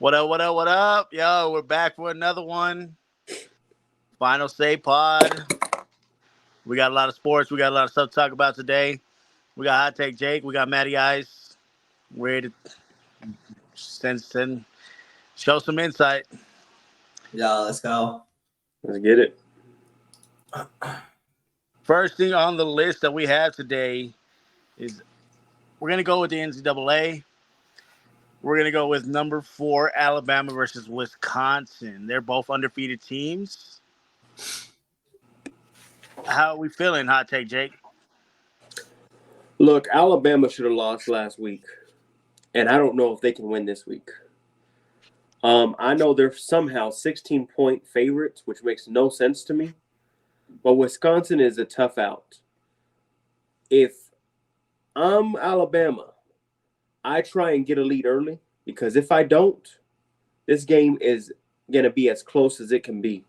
What up, what up, what up? Yo, we're back for another one. Final Say Pod. We got a lot of sports. We got a lot of stuff to talk about today. We got Hot Take Jake. We got Matty Ice. We're ready to send show some insight. Yeah, let's go. Let's get it. First thing on the list that we have today is we're going to go with the NCAA. We're going to go with number 4, Alabama versus Wisconsin. They're both undefeated teams. How are we feeling, Hot Take Jake? Look, Alabama should have lost last week, and I don't know if they can win this week. I know they're somehow 16-point favorites, which makes no sense to me, but Wisconsin is a tough out. If I'm Alabama, I try and get a lead early, because if I don't, this game is going to be as close as it can be.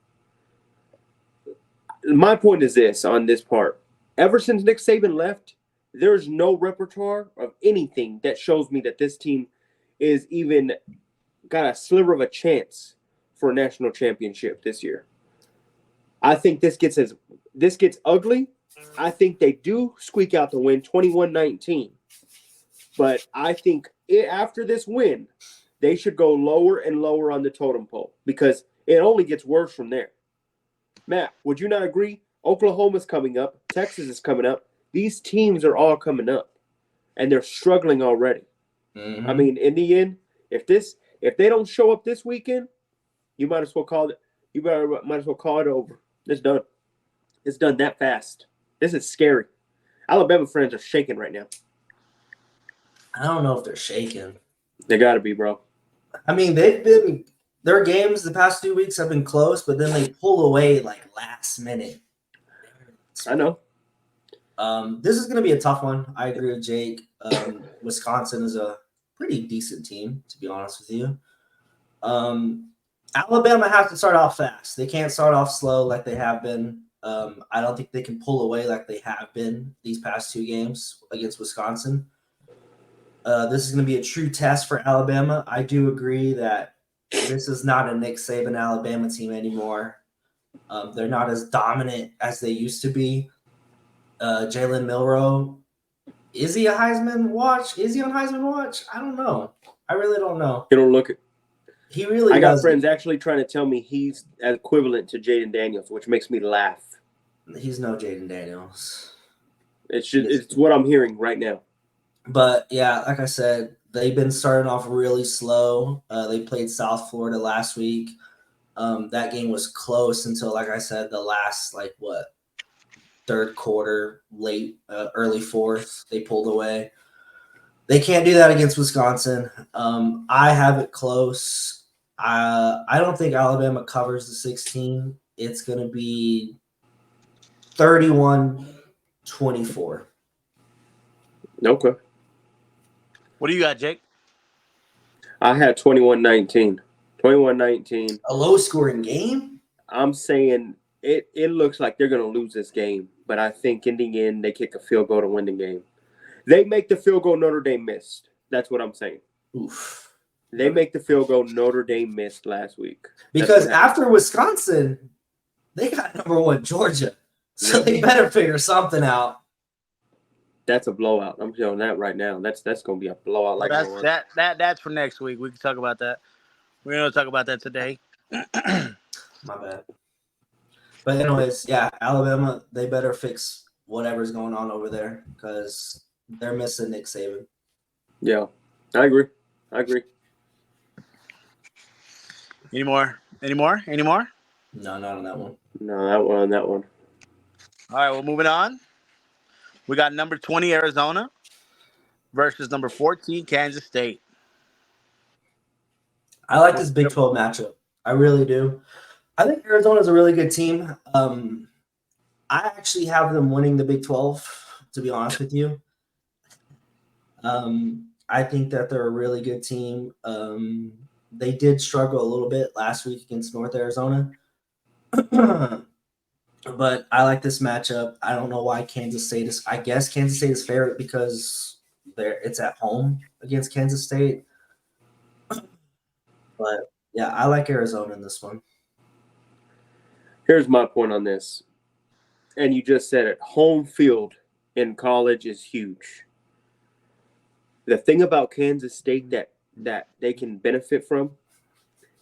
My point is this on this part. Ever since Nick Saban left, there's no repertoire of anything that shows me that this team is even got a sliver of a chance for a national championship this year. I think this gets ugly. I think they do squeak out the win 21-19. But I think after this win, they should go lower and lower on the totem pole because it only gets worse from there. Matt, would you not agree? Oklahoma's coming up. Texas is coming up. These teams are all coming up, and they're struggling already. Mm-hmm. I mean, in the end, if they don't show up this weekend, you might as well call it. Might as well call it over. It's done. It's done that fast. This is scary. Alabama fans are shaking right now. I don't know if they're shaking. They got to be, bro. I mean, their games the past 2 weeks have been close, but then they pull away like last minute. I know. This is going to be a tough one. I agree with Jake. Wisconsin is a pretty decent team, to be honest with you. Alabama has to start off fast. They can't start off slow like they have been. I don't think they can pull away like they have been these past 2 games against Wisconsin. This is going to be a true test for Alabama. I do agree that this is not a Nick Saban Alabama team anymore. They're not as dominant as they used to be. Jalen Milroe, is he a Heisman watch? Is he on Heisman watch? I don't know. I really don't know. You don't look it. He really. I got friends actually trying to tell me he's equivalent to Jaden Daniels, which makes me laugh. He's no Jaden Daniels. It's what I'm hearing right now. But yeah, like I said, they've been starting off really slow. They played South Florida last week. That game was close until, like I said, the last third quarter, early fourth, they pulled away. They can't do that against Wisconsin. I have it close. I don't think Alabama covers the 16. It's going to be 31-24. Okay. What do you got, Jake? I had 21-19. 21-19. A low-scoring game? I'm saying it looks like they're going to lose this game, but I think in the end they kick a field goal to win the game. They make the field goal Notre Dame missed. That's what I'm saying. Oof. They make the field goal Notre Dame missed last week. Because after Wisconsin, they got number 1 Georgia. So they better figure something out. That's a blowout. I'm showing that right now. That's going to be a blowout. That's for next week. We can talk about that. We're going to talk about that today. My bad. But anyways, yeah, Alabama, they better fix whatever's going on over there because they're missing Nick Saban. Yeah, I agree. Any more? No, not on that one. No, on that one. All right, well, moving on. We got number 20, Arizona versus number 14, Kansas State. I like this Big 12 matchup. I really do. I think Arizona's a really good team. I actually have them winning the Big 12, to be honest with you. I think that they're a really good team. They did struggle a little bit last week against North Arizona. But I like this matchup. I don't know why Kansas State is – I guess Kansas State is favorite because it's at home against Kansas State. But yeah, I like Arizona in this one. Here's my point on this. And you just said it. Home field in college is huge. The thing about Kansas State that they can benefit from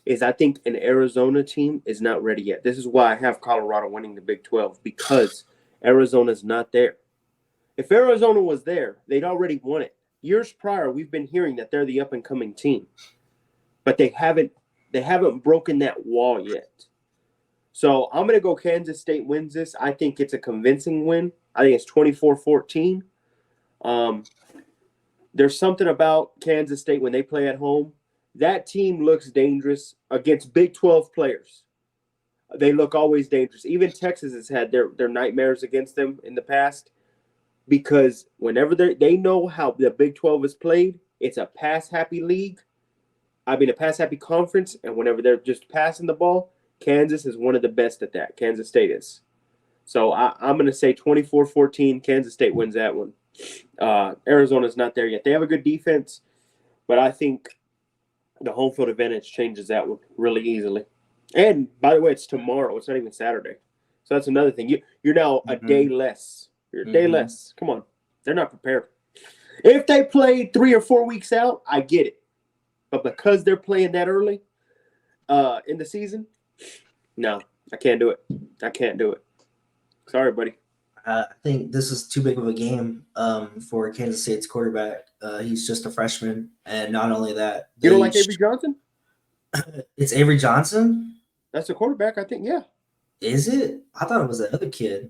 is I think an Arizona team is not ready yet. This is why I have Colorado winning the Big 12, because Arizona's not there. If Arizona was there, they'd already won it. Years prior, we've been hearing that they're the up-and-coming team. But they haven't broken that wall yet. So I'm going to go Kansas State wins this. I think it's a convincing win. I think it's 24-14. There's something about Kansas State when they play at home. That team looks dangerous against Big 12 players. They look always dangerous. Even Texas has had their nightmares against them in the past, because whenever they know how the Big 12 is played, it's a pass-happy league. I mean, a pass-happy conference, and whenever they're just passing the ball, Kansas is one of the best at that. Kansas State is. So I'm going to say 24-14. Kansas State wins that one. Arizona's not there yet. They have a good defense, but I think the home field advantage changes that one really easily. And, by the way, it's tomorrow. It's not even Saturday. So that's another thing. You're now a day less. You're a day less. Come on. They're not prepared. If they played 3 or 4 weeks out, I get it. But because they're playing that early in the season, no, I can't do it. I can't do it. Sorry, buddy. I think this is too big of a game for Kansas State's quarterback. He's just a freshman, and not only that, You don't like Avery Johnson? It's Avery Johnson? That's the quarterback, I think, yeah. Is it? I thought it was the other kid.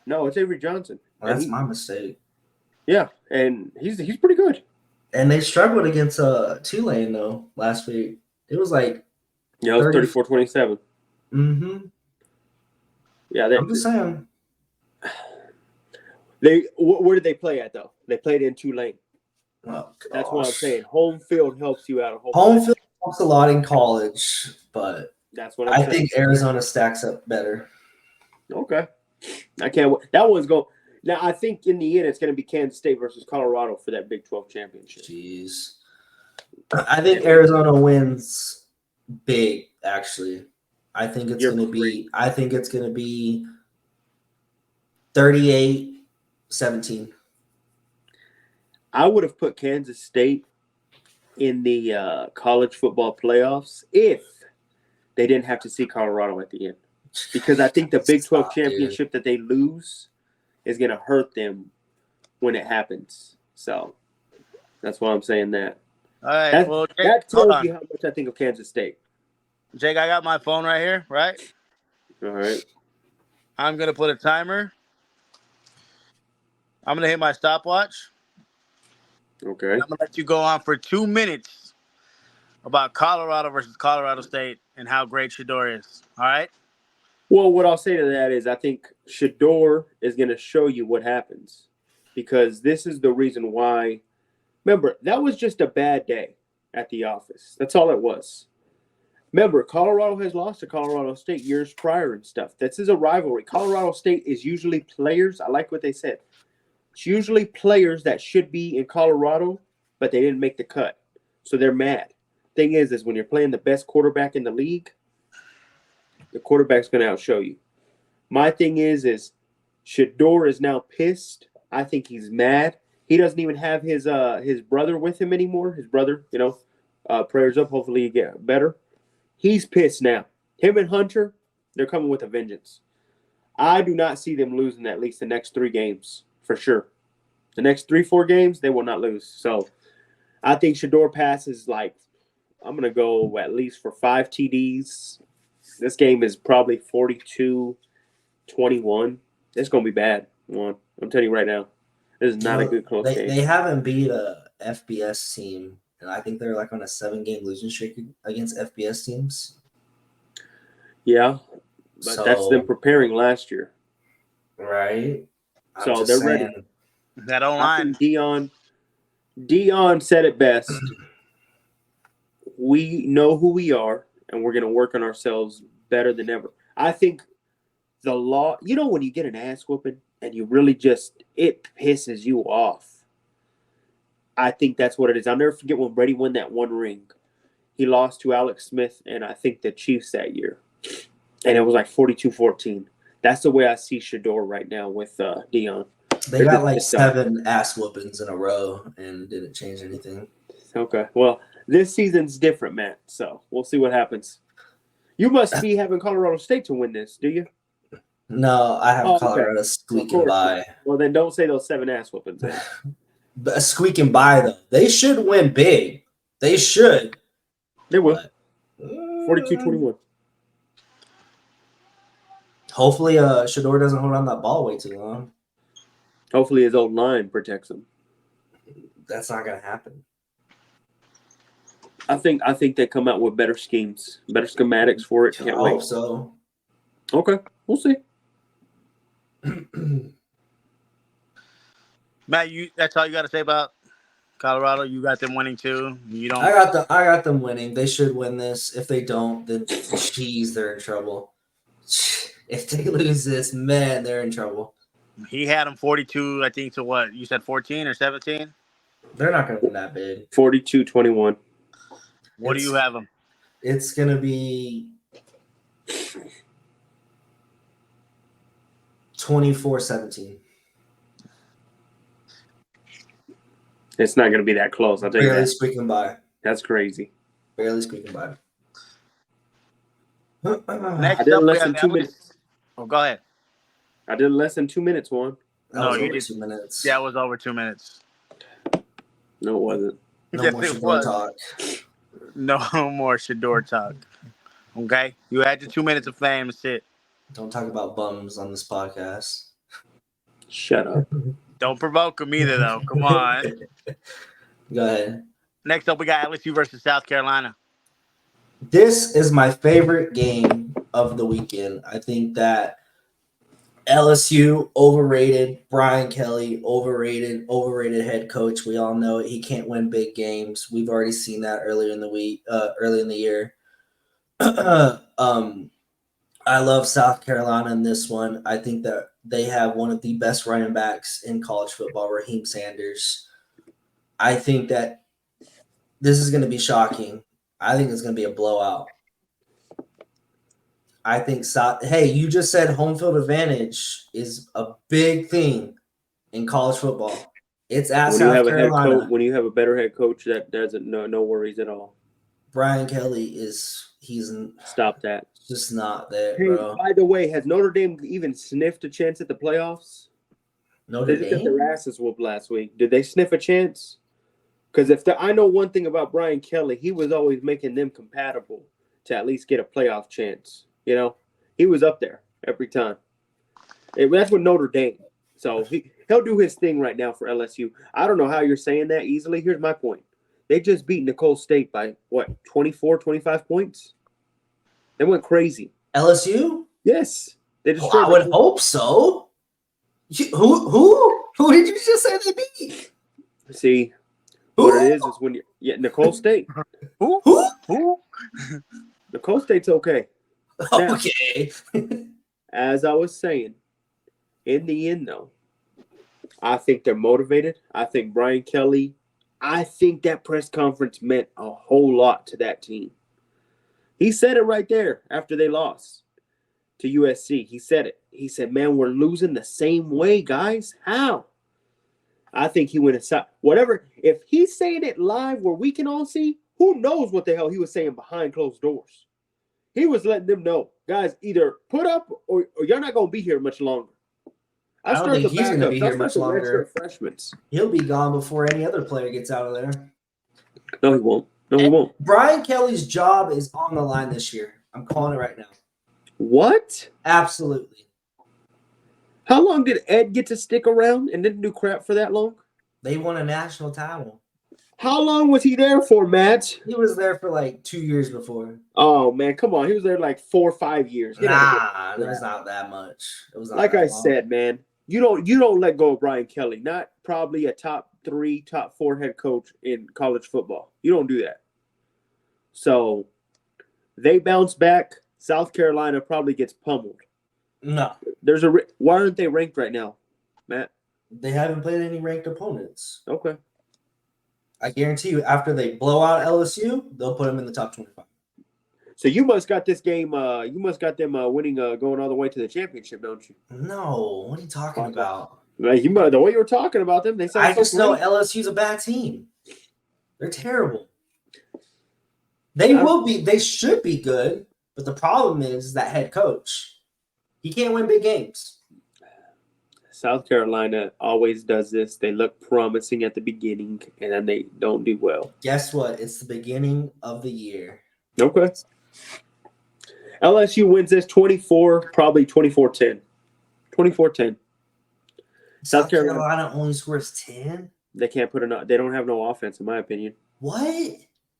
No, it's Avery Johnson. Well, that's my mistake. Yeah, and he's pretty good. And they struggled against Tulane, though, last week. It was like... Yeah, it was 34-27. Mm-hmm. Yeah, I'm just saying. Where did they play at, though? They played in Tulane. Oh, that's what I'm saying. Home field helps you out. Home field helps a lot in college, but that's what I'm saying. I think Arizona stacks up better. Okay. I can't wait. That one's going. Now, I think in the end, it's going to be Kansas State versus Colorado for that Big 12 championship. Jeez. I think Arizona wins big, actually. I think it's going to be 38-17. I would have put Kansas State in the college football playoffs if they didn't have to see Colorado at the end. Because I think the Big 12 championship that they lose is going to hurt them when it happens. So that's why I'm saying that. All right. Jake, that tells you how much I think of Kansas State. Jake, I got my phone right here, right? All right. I'm going to put a timer. I'm going to hit my stopwatch. Okay. I'm going to let you go on for 2 minutes about Colorado versus Colorado State and how great Shedeur is. All right? Well, what I'll say to that is I think Shedeur is going to show you what happens, because this is the reason why. Remember, that was just a bad day at the office. That's all it was. Remember, Colorado has lost to Colorado State years prior and stuff. This is a rivalry. Colorado State is usually players. I like what they said. It's usually players that should be in Colorado, but they didn't make the cut. So they're mad. Thing is when you're playing the best quarterback in the league, the quarterback's going to outshow you. My thing is Shedeur is now pissed. I think he's mad. He doesn't even have his brother with him anymore. His brother, prayers up. Hopefully he get better. He's pissed now. Him and Hunter, they're coming with a vengeance. I do not see them losing at least the next 3 games for sure. The next 3-4 games, they will not lose. So I think Shedeur passes I'm going to go at least for 5 TDs. This game is probably 42-21. It's going to be bad. I'm telling you right now. This is not a good close game. They haven't beat a FBS team, and I think they're on a 7-game losing streak against FBS teams. Yeah, but that's them preparing last year. Right. So they're ready. That online. Dion said it best. We know who we are, and we're going to work on ourselves better than ever. I think the law, when you get an ass whooping and you really it pisses you off. I think that's what it is. I'll never forget when Brady won that 1 ring. He lost to Alex Smith and I think the Chiefs that year. And it was like 42-14. That's the way I see Shador right now with Dion. They got like 7 ass whoopings in a row and didn't change anything. Okay. Well, this season's different, Matt. So we'll see what happens. You must be having Colorado State to win this, do you? No, I have Colorado squeaking by. Well, then don't say those 7 ass whoopings. But squeaking by, though. They should win big. They should. They will. 42-21. Hopefully, Shador doesn't hold on that ball way too long. Hopefully his old line protects him. That's not going to happen. I think they come out with better schemes, better schematics for it. I hope so. Okay, we'll see. Matt, that's all you got to say about Colorado? You got them winning too? You don't? I got them winning. They should win this. If they don't, then geez, they're in trouble. If they lose this, man, they're in trouble. He had them 42, I think, to what? You said 14 or 17? They're not going to win that big. 42-21. What do you have them? It's going to be 24-17. It's not going to be that close. I'll tell you that. Barely squeaking by. That's crazy. Barely squeaking by. Next up, we have 2 minutes. Oh, go ahead. I did less than 2 minutes, Juan. No, you did did 2 minutes. Yeah, it was over 2 minutes. No, it wasn't. No Yes, more it Shador was. talk. No more Shador talk. Okay? You had your 2 minutes of fame. That's it. Don't talk about bums on this podcast. Shut up. Don't provoke him either, though. Come on. Go ahead. Next up, we got LSU versus South Carolina. This is my favorite game of the weekend. I think that LSU overrated, Brian Kelly overrated head coach. We all know it. He can't win big games. We've already seen that earlier in the week, early in the year. I love South Carolina in this one. I think that they have one of the best running backs in college football, Raheem Sanders. I think that this is going to be shocking. I think it's going to be a blowout. I think hey, you just said home field advantage is a big thing in college football. It's at South Carolina. When you have a better head coach, that doesn't no worries at all. Brian Kelly he's stop that. Just not there, Hey, bro. by the way, has Notre Dame even sniffed a chance at the playoffs? Notre They Dame? just got their asses whooped last week. Did they sniff a chance? Because I know one thing about Brian Kelly, he was always making them compatible to at least get a playoff chance. You know, he was up there every time. That's with Notre Dame. So he'll do his thing right now for LSU. I don't know how you're saying that easily. Here's my point. They just beat Nicole State by, 24, 25 points? They went crazy. LSU? Yes. They Oh, I would hope so. Who did you just say they beat? See, what it is when Nicole State. Who? Nicole State's okay. Okay. As I was saying, in the end, though, I think they're motivated. I think Brian Kelly, I think that press conference meant a whole lot to that team. He said it right there after they lost to USC. He said it. He said, man, we're losing the same way, guys. How? I think he went inside. Whatever. If he's saying it live where we can all see, who knows what the hell he was saying behind closed doors. He was letting them know, guys, either put up or you're not going to be here much longer. I don't think he's going to be here much longer. Freshmen. He'll be gone before any other player gets out of there. No, he won't. No, he won't. Brian Kelly's job is on the line this year. I'm calling it right now. What? Absolutely. How long did Ed get to stick around and didn't do crap for that long? They won a national title. How long was he there for, Matt? He was there for like 2 years before. Oh, man, come on. He was there like 4 or 5 years. Nah, it was not that much. It was not like that I long. said, man, you don't let go of Brian Kelly. Not probably a top 3, top 4 head coach in college football. You don't do that. So they bounce back. South Carolina probably gets pummeled. No. Why aren't they ranked right now, Matt? They haven't played any ranked opponents. Okay. I guarantee you, after they blow out LSU, they'll put them in the top 25. So you must got this game. You must got them winning, going all the way to the championship, don't you? No, what are you talking about? Like the way you were talking about them, they sound I so just know great. LSU's a bad team. They're terrible. They should be good, but the problem is that head coach. He can't win big games. South Carolina always does this. They look promising at the beginning, and then they don't do well. Guess what? It's the beginning of the year. Okay. LSU wins this 24, probably 24-10. 24-10. South Carolina only scores 10? They can't put enough. They don't have no offense, in my opinion. What?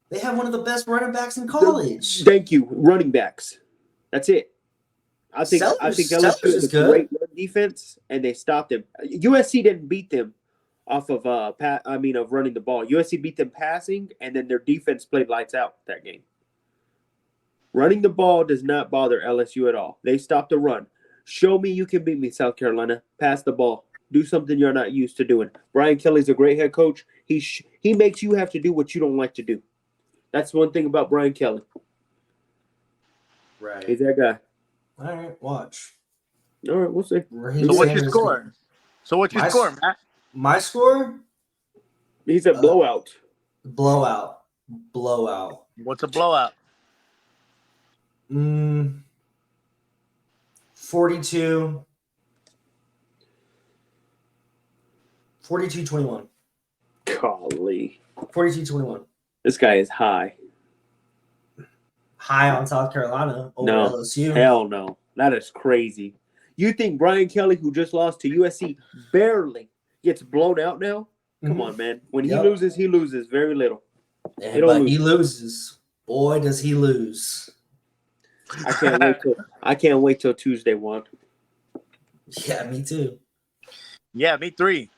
They have one of the best running backs in college. Thank you. Running backs. That's it. I think Sellers LSU is is a good. great run defense, and they stopped them. USC didn't beat them off of of running the ball. USC beat them passing, and then their defense played lights out that game. Running the ball does not bother LSU at all. They stopped the run. Show me you can beat me, South Carolina. Pass the ball. Do something you're not used to doing. Brian Kelly's a great head coach. He makes you have to do what you don't like to do. That's one thing about Brian Kelly. Right. He's that guy. All right, watch. All right, we'll see. Raheem So what's your Sanders- score? So what's your My- score, Matt? My score? He's a blowout. Blowout. What's a blowout? 42. 42-21. Golly. 42-21. This guy is high. High on South Carolina over No. LSU. Hell no. That is crazy. You think Brian Kelly, who just lost to USC, barely gets blown out now? Come on, man. When he Yep. loses, he loses very little. Yeah, but he loses. Boy, does he lose. I can't wait till Tuesday one. Yeah, me too. Yeah, me 3.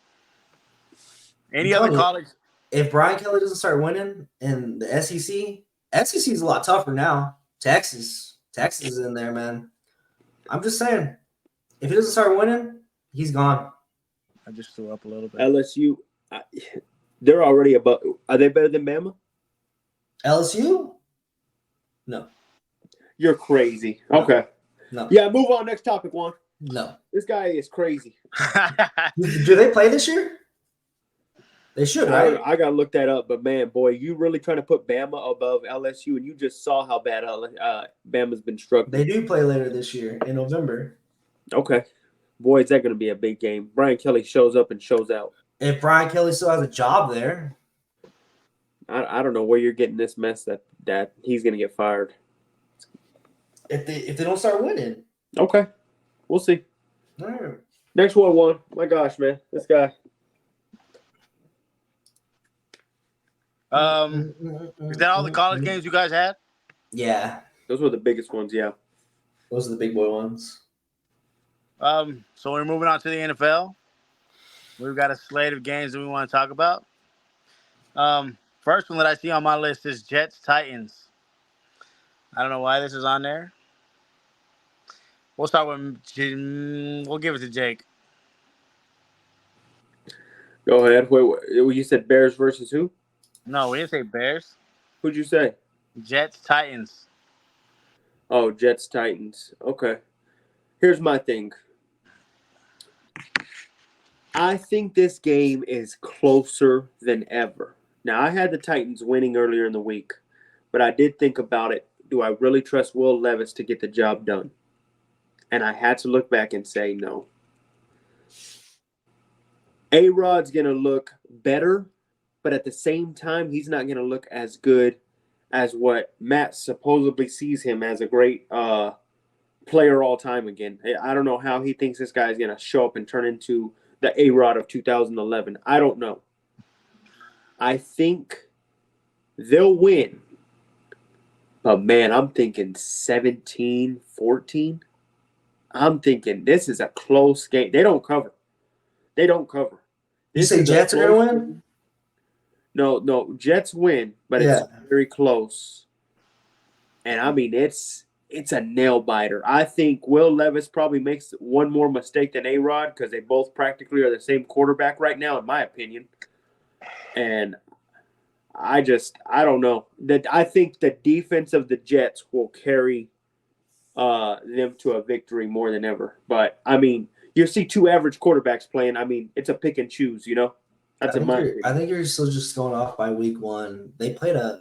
Any I'm other telling you. college? If Brian Kelly doesn't start winning in the SEC is a lot tougher now. Texas is in there, man. I'm just saying, if he doesn't start winning, he's gone. I just threw up a little bit. LSU, they're already above. Are they better than Bama? LSU? No. You're crazy. No. Okay. No. Yeah, move on. Next topic, Juan. No. This guy is crazy. Do they play this year? They should, right? I gotta look that up, but man, boy, you really trying to put Bama above LSU, and you just saw how bad Bama's been struggling. They do play later this year in November. Okay, boy, is that going to be a big game? Brian Kelly shows up and shows out. If Brian Kelly still has a job there, I don't know where you're getting this mess that he's going to get fired. if they don't start winning, Okay, we'll see. all right. Next one. My gosh, man, this guy. Is that all the college games you guys had? Yeah, Those were the biggest ones. Yeah. those are the big boy ones. So we're moving on to the NFL. We've got a slate of games that we want to talk about. First one that I see on my list is Jets Titans. I don't know why this is on there. We'll start with we'll give it to Jake. Go ahead. Wait, you said Bears versus who? No, we didn't say Bears. Who'd you say? Jets Titans. Oh, Jets Titans. Okay. Here's my thing. I think this game is closer than ever. Now, I had the Titans winning earlier in the week, but I did think about it. Do I really trust Will Levis to get the job done? And I had to look back and say no. A-Rod's going to look better, but at the same time, he's not going to look as good as what Matt supposedly sees him as a great player all time again. I don't know how he thinks this guy is going to show up and turn into the A-Rod of 2011. I don't know. I think they'll win. But, man, I'm thinking 17-14. I'm thinking this is a close game. They don't cover. You say Jets are going to win? No, Jets win, but it's very close. And, I mean, it's a nail-biter. I think Will Levis probably makes one more mistake than A-Rod because they both practically are the same quarterback right now, in my opinion. And I don't know. I think the defense of the Jets will carry them to a victory more than ever. But I mean, you see two average quarterbacks playing. I mean, it's a pick and choose, you know? That's in my opinion. I think you're still just going off by week one. They played are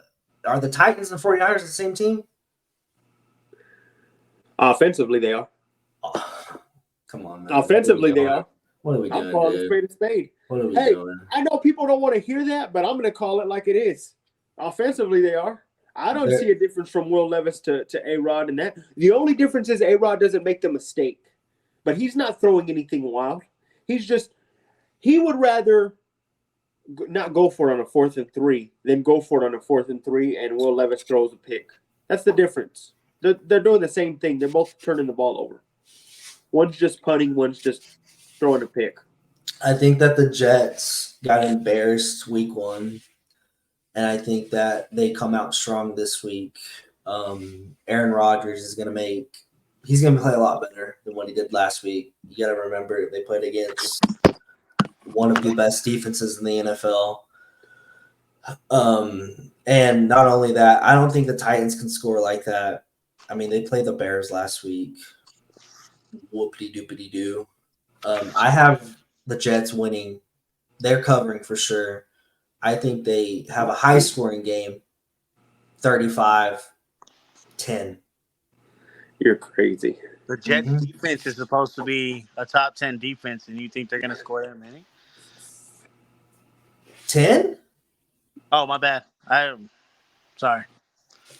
the Titans and 49ers the same team? Offensively, they are. Oh, come on, man. Offensively, they are. What are we doing, I'll call it dude? a spade. What are we Hey, doing? I know people don't want to hear that, but I'm going to call it like it is. Offensively, they are. I don't see a difference from Will Levis to A-Rod and that. The only difference is A-Rod doesn't make the mistake. But he's not throwing anything wild. He would rather not go for it on a 4th and 3 than go for it on a 4th and 3 and Will Levis throws a pick. That's the difference. They're doing the same thing. They're both turning the ball over. One's just punting, one's just throwing a pick. I think that the Jets got embarrassed week one, and I think that they come out strong this week. Aaron Rodgers is going to he's going to play a lot better than what he did last week. You got to remember they played against one of the best defenses in the NFL. And not only that, I don't think the Titans can score like that. I mean, they played the Bears last week. Whoopity-doopity-doo. I have the Jets winning. They're covering for sure. I think they have a high-scoring game, 35-10. You're crazy. The Jets defense is supposed to be a top 10 defense, and you think they're going to score that many? 10? Oh, my bad. Sorry.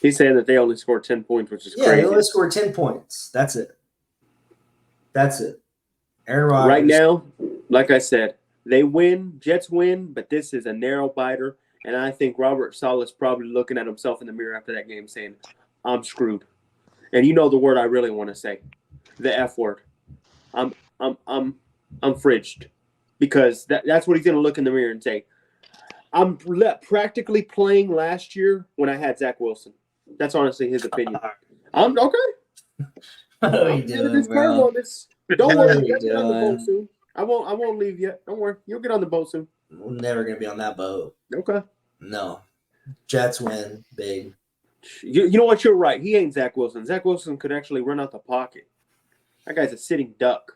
He's saying that they only scored 10 points, which is Yeah, crazy. they only scored 10 points. That's it. Aaron Rodgers. Right now, like I said, they win, Jets win, but this is a narrow biter. And I think Robert Saleh's probably looking at himself in the mirror after that game saying, I'm screwed. And you know the word I really want to say, the F word. I'm fridged. Because that's what he's going to look in the mirror and say. I'm practically playing last year when I had Zach Wilson. That's honestly his opinion. I'm okay. What are you doing, bro? Don't worry, you'll get on the boat soon. I won't leave yet. Don't worry. You'll get on the boat soon. We're never going to be on that boat. Okay. No. Jets win big. You know what? You're right. He ain't Zach Wilson. Zach Wilson could actually run out the pocket. That guy's a sitting duck.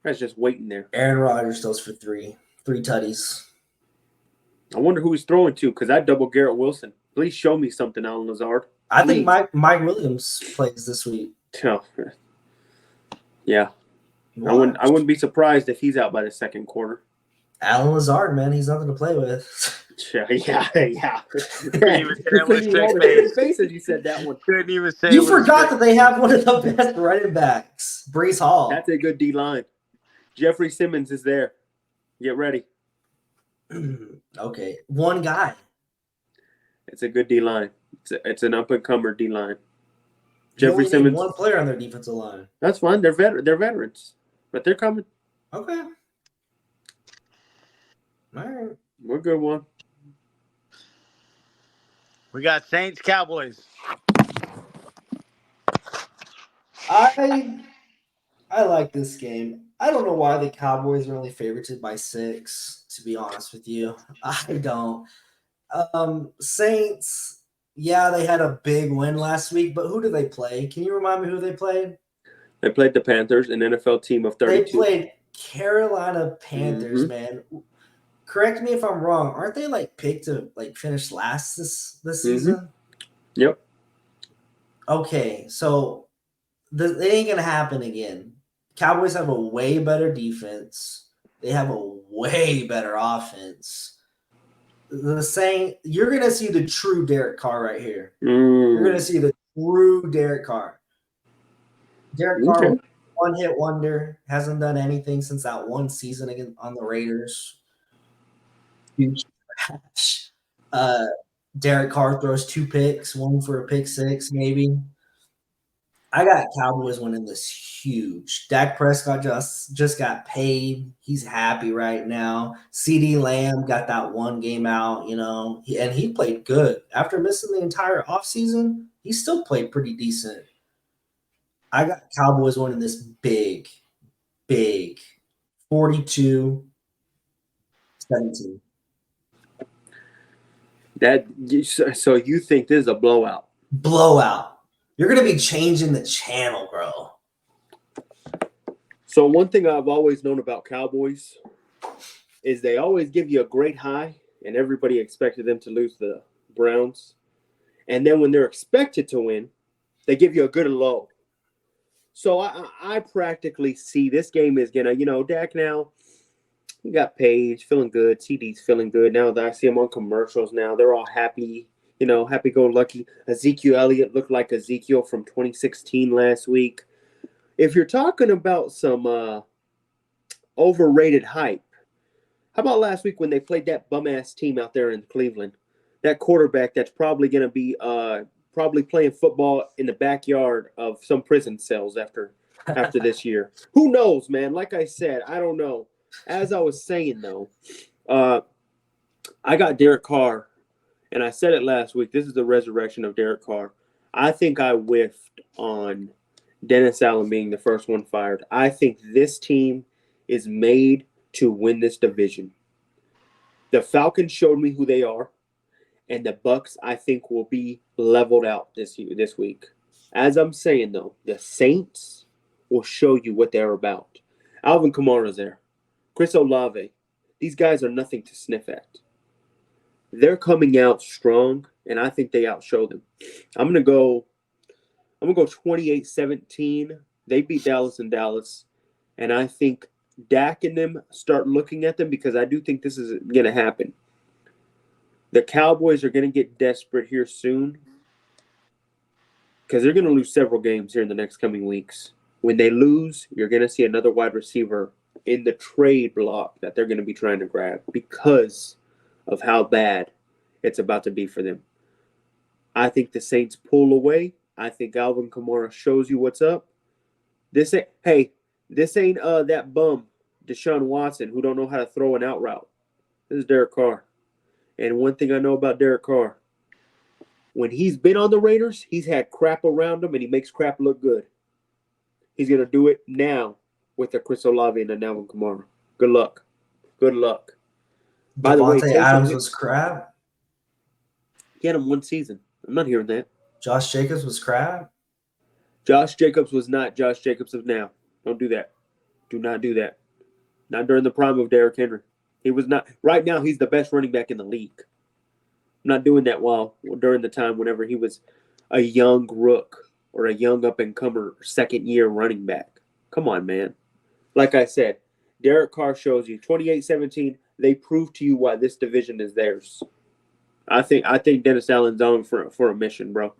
That guy's just waiting there. Aaron Rodgers throws for three tutties. I wonder who he's throwing to because I double Garrett Wilson. Please show me something, Alan Lazard. I think Mike Williams plays this week. Oh, yeah. I wouldn't be surprised if he's out by the second quarter. Alan Lazard, man, he's nothing to play with. Yeah. Couldn't even say that with a straight face. As you said that one. Couldn't even say You forgot that they have one of the best running backs, Brees Hall. That's a good D line. Jeffrey Simmons is there. Get ready. Okay, one guy. It's a good D line. It's an up and comer D line. Jeffrey Simmons. One player on their defensive line. That's fine. They're veterans, but they're coming. Okay. All right. We're good one. We got Saints Cowboys. I like this game. I don't know why the Cowboys are only favorited by 6, to be honest with you. I don't. Saints, yeah, they had a big win last week, but who do they play? Can you remind me who they played? They played the Panthers, an NFL team of 32. They played Carolina Panthers, man. Correct me if I'm wrong. Aren't they picked to finish last this season? Yep. Okay, so it ain't gonna happen again. Cowboys have a way better defense. They have a way better offense. You're gonna see the true Derek Carr right here. You're gonna see the true Derek Carr. Derek Carr, one-hit wonder, hasn't done anything since that one season again on the Raiders. Huge trash. Derek Carr throws 2 picks, one for a pick 6, maybe. I got Cowboys winning this huge. Dak Prescott just got paid. He's happy right now. CeeDee Lamb got that one game out, and he played good. After missing the entire offseason, he still played pretty decent. I got Cowboys winning this big, 42-17. So you think this is a blowout? Blowout. You're gonna be changing the channel, bro. So one thing I've always known about Cowboys is they always give you a great high, and everybody expected them to lose the Browns. And then when they're expected to win, they give you a good low. So I practically see this game is gonna, Dak now. He got Page feeling good. CD's feeling good. Now that I see him on commercials now, they're all happy, happy-go-lucky. Ezekiel Elliott looked like Ezekiel from 2016 last week. If you're talking about some overrated hype, how about last week when they played that bum-ass team out there in Cleveland? That quarterback that's probably going to be probably playing football in the backyard of some prison cells after this year. Who knows, man? Like I said, I don't know. As I was saying, though, I got Derek Carr, and I said it last week. This is the resurrection of Derek Carr. I think I whiffed on Dennis Allen being the first one fired. I think this team is made to win this division. The Falcons showed me who they are, and the Bucs, I think, will be leveled out this week. As I'm saying, though, the Saints will show you what they're about. Alvin Kamara's there. Chris Olave. These guys are nothing to sniff at. They're coming out strong, and I think they outshow them. I'm gonna go 28-17. They beat Dallas in Dallas, and I think Dak and them start looking at them because I do think this is gonna happen. The Cowboys are gonna get desperate here soon because they're gonna lose several games here in the next coming weeks. When they lose, you're gonna see another wide receiver in the trade block that they're going to be trying to grab because of how bad it's about to be for them. I think the Saints pull away. I think Alvin Kamara shows you what's up. This ain't that bum Deshaun Watson who don't know how to throw an out route. This is Derek Carr. And one thing I know about Derek Carr, when he's been on the Raiders, he's had crap around him and he makes crap look good. He's going to do it now with the Chris Olave and the Alvin Kamara. Good luck. Good luck. By the way, Devontae Adams was crap. He had him one season. I'm not hearing that. Josh Jacobs was crap. Josh Jacobs was not Josh Jacobs of now. Don't do that. Do not do that. Not during the prime of Derrick Henry. He was not. Right now, he's the best running back in the league. I'm not doing that during the time whenever he was a young rook or a young up-and-comer second-year running back. Come on, man. Like I said, Derek Carr shows you 28-17. They prove to you why this division is theirs. I think Dennis Allen's on for a mission, bro.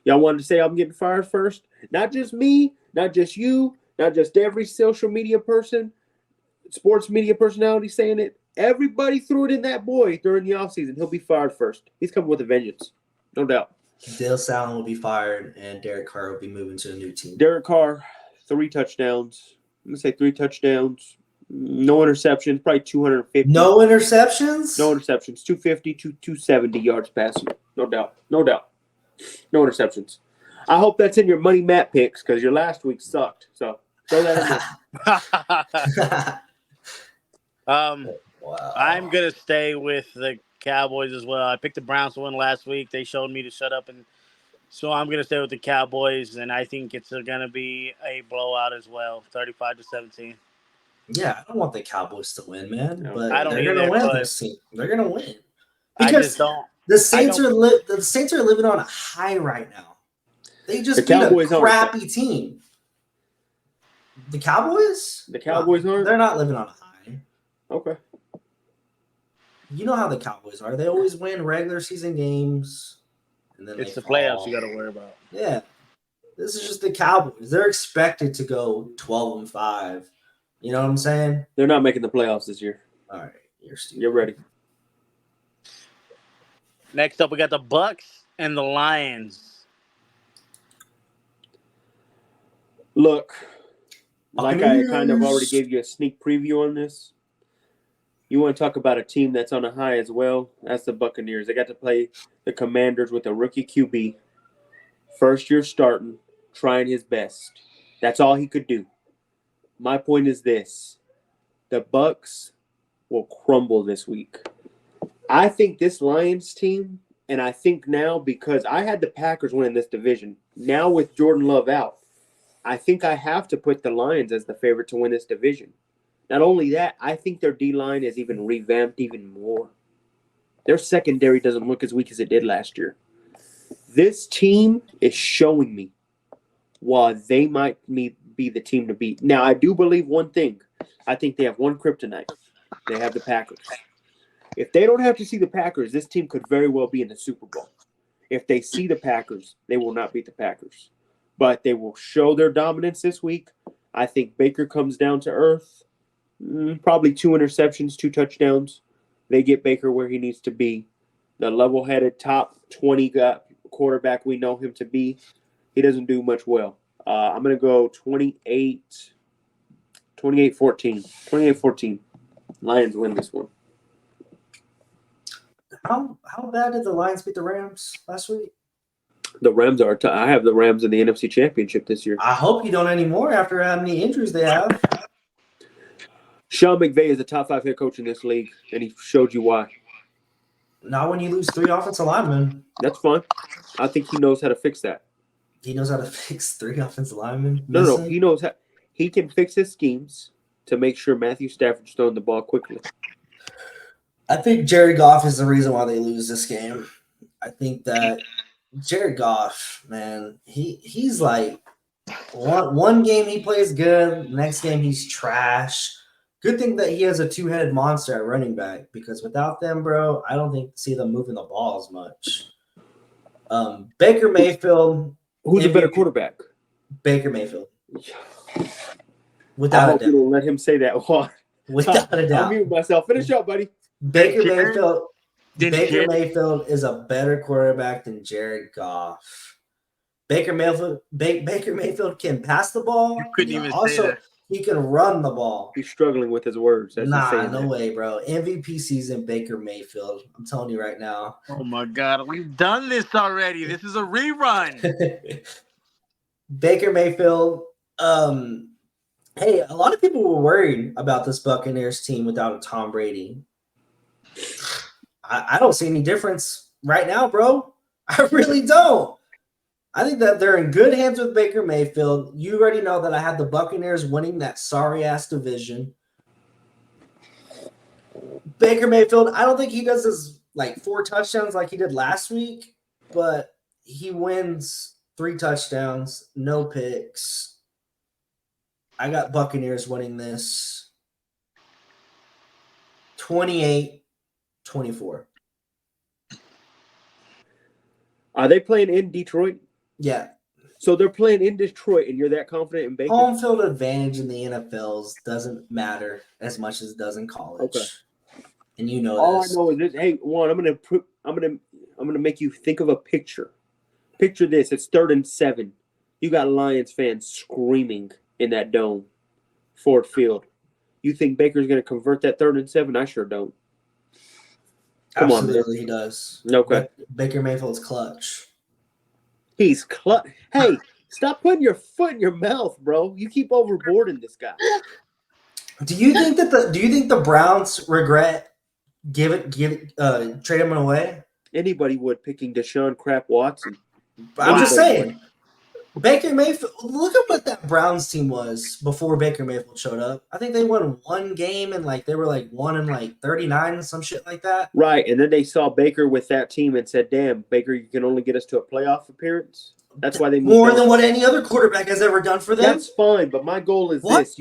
Y'all wanted to say I'm getting fired first? Not just me, not just you, not just every social media person, sports media personality saying it. Everybody threw it in that boy during the offseason. He'll be fired first. He's coming with a vengeance. No doubt. Dennis Allen will be fired, and Derek Carr will be moving to a new team. Derek Carr, 3 touchdowns. I'm going to say 3 touchdowns. No interceptions, probably 250. No interceptions? No interceptions. 250, 270 yards passing. No doubt. No doubt. No interceptions. I hope that's in your money map picks because your last week sucked. So throw that in there. Wow. I'm going to stay with the Cowboys as well. I picked the Browns to win last week. They showed me to shut up, and so I'm going to stay with the Cowboys, and I think it's going to be a blowout as well, 35-17. Yeah, I don't want the Cowboys to win, man. No, But I don't they're going to either, win this team. They're going to win. I Because just don't. the Saints are living on a high right now. They just beat a crappy team. The Cowboys? The Cowboys aren't? They're not living on a high. Okay. You know how the Cowboys are. They always win regular season games. And then It's they the playoffs fall. you got to worry about. Yeah. This is just the Cowboys. They're expected to go 12-5. You know what I'm saying? They're not making the playoffs this year. All right. You're stupid. Get ready. Next up, we got the Bucks and the Lions. Look, like I kind of Buccaneers. already gave you a sneak preview on this. You want to talk about a team that's on a high as well? That's the Buccaneers. They got to play the Commanders with a rookie QB. First year starting, trying his best. That's all he could do. My point is this. The Bucks will crumble this week. I think this Lions team, and I think now because I had the Packers winning this division, now with Jordan Love out, I think I have to put the Lions as the favorite to win this division. Not only that, I think their D-line is even revamped even more. Their secondary doesn't look as weak as it did last year. This team is showing me why they might be the team to beat. Now, I do believe one thing. I think they have one kryptonite. They have the Packers. If they don't have to see the Packers, this team could very well be in the Super Bowl. If they see the Packers, they will not beat the Packers. But they will show their dominance this week. I think Baker comes down to earth. Probably 2 interceptions, 2 touchdowns. They get Baker where he needs to be. The level-headed top 20 quarterback we know him to be. He doesn't do much well. I'm going to go 28-14. 28-14. Lions win this one. How bad did the Lions beat the Rams last week? The Rams are. I have the Rams in the NFC Championship this year. I hope you don't anymore after how many injuries they have. Sean McVay is a top 5 head coach in this league, and he showed you why. Not when you lose 3 offensive linemen. That's fine. I think he knows how to fix that. He knows how to fix 3 offensive linemen. No. He knows how. He can fix his schemes to make sure Matthew Stafford's throwing the ball quickly. I think Jared Goff is the reason why they lose this game. I think that Jared Goff, man, he's like one game he plays good, next game he's trash. Good thing that he has a 2-headed monster at running back, because without them, bro, I don't see them moving the ball as much. Baker Mayfield. Who's a better quarterback? Baker Mayfield. I Without hope a you doubt. don't let him say that one. Without a I'll doubt. mute myself. Finish up, buddy. Baker Jared- Mayfield. Did Baker Jared- Mayfield is a better quarterback than Jared Goff. Baker Mayfield can pass the ball. You couldn't even say also, that. he can run the ball. He's struggling with his words. That's Nah, insane, no man. way, bro. MVP season, Baker Mayfield. I'm telling you right now. Oh my God, we've done this already. This is a rerun. Baker Mayfield. Hey, a lot of people were worried about this Buccaneers team without a Tom Brady. I don't see any difference right now, bro. I really don't. I think that they're in good hands with Baker Mayfield. You already know that I had the Buccaneers winning that sorry-ass division. Baker Mayfield, I don't think he does his 4 touchdowns like he did last week, but he wins 3 touchdowns, no picks. I got Buccaneers winning this 28-24. Are they playing in Detroit? Yeah. So they're playing in Detroit, and you're that confident in Baker? Home field advantage in the NFLs doesn't matter as much as it does in college. Okay. And you know All this. I know is this. Hey, Juan, I'm gonna make you think of a picture. Picture this: it's 3rd and 7. You got Lions fans screaming in that dome, Ford Field. You think Baker's gonna convert that 3rd and 7? I sure don't. Come on, man. Absolutely, he does. Okay. Baker Mayfield's clutch. He's Hey, stop putting your foot in your mouth, bro. You keep overboarding this guy. Do you think the Browns regret trade him away? Anybody would picking Deshaun Crap Watson. I'm just Anybody saying. Baker Mayfield, look at what that Browns team was before Baker Mayfield showed up. I think they won 1 game and they were 1-39 and some shit like that. Right, and then they saw Baker with that team and said, "Damn, Baker, you can only get us to a playoff appearance." That's why they moved More on. than what any other quarterback has ever done for them. That's fine, but my goal is What? this: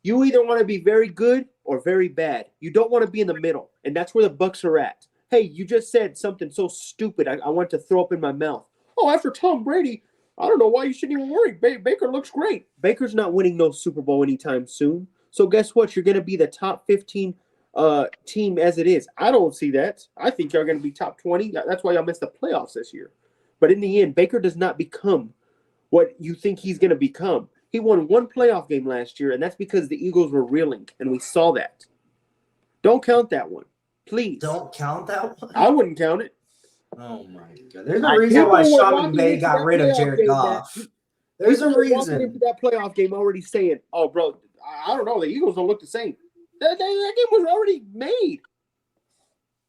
you either want to be very good or very bad. You don't want to be in the middle, and that's where the Bucks are at. Hey, you just said something so stupid. I want to throw up in my mouth. Oh, after Tom Brady, I don't know why you shouldn't even worry. Baker looks great. Baker's not winning no Super Bowl anytime soon. So guess what? You're going to be the top 15 team as it is. I don't see that. I think you're going to be top 20. That's why y'all missed the playoffs this year. But in the end, Baker does not become what you think he's going to become. He won 1 playoff game last year, and that's because the Eagles were reeling, and we saw that. Don't count that one. Please. Don't count that one. I wouldn't count it. Oh my god! There's a reason why Sean McVay got rid of Jared Goff. There's a Walking reason. into that playoff game already saying, "Oh, bro, I don't know. The Eagles don't look the same." That game was already made.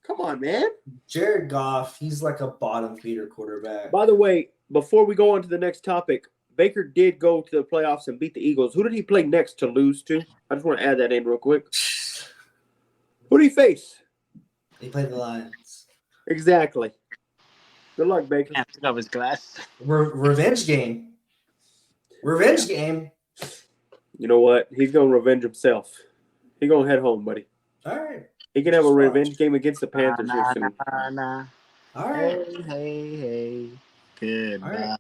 Come on, man. Jared Goff, he's like a bottom feeder quarterback. By the way, before we go on to the next topic, Baker did go to the playoffs and beat the Eagles. Who did he play next to lose to? I just want to add that in real quick. Who did he face? He played the Lions. Exactly. Good luck, Baker. Can't pick up his glass. Revenge game. Revenge game. You know what? He's going to revenge himself. He's going to head home, buddy. All right. He can have a revenge game against the Panthers here soon. Nah. All right. Hey. Goodbye.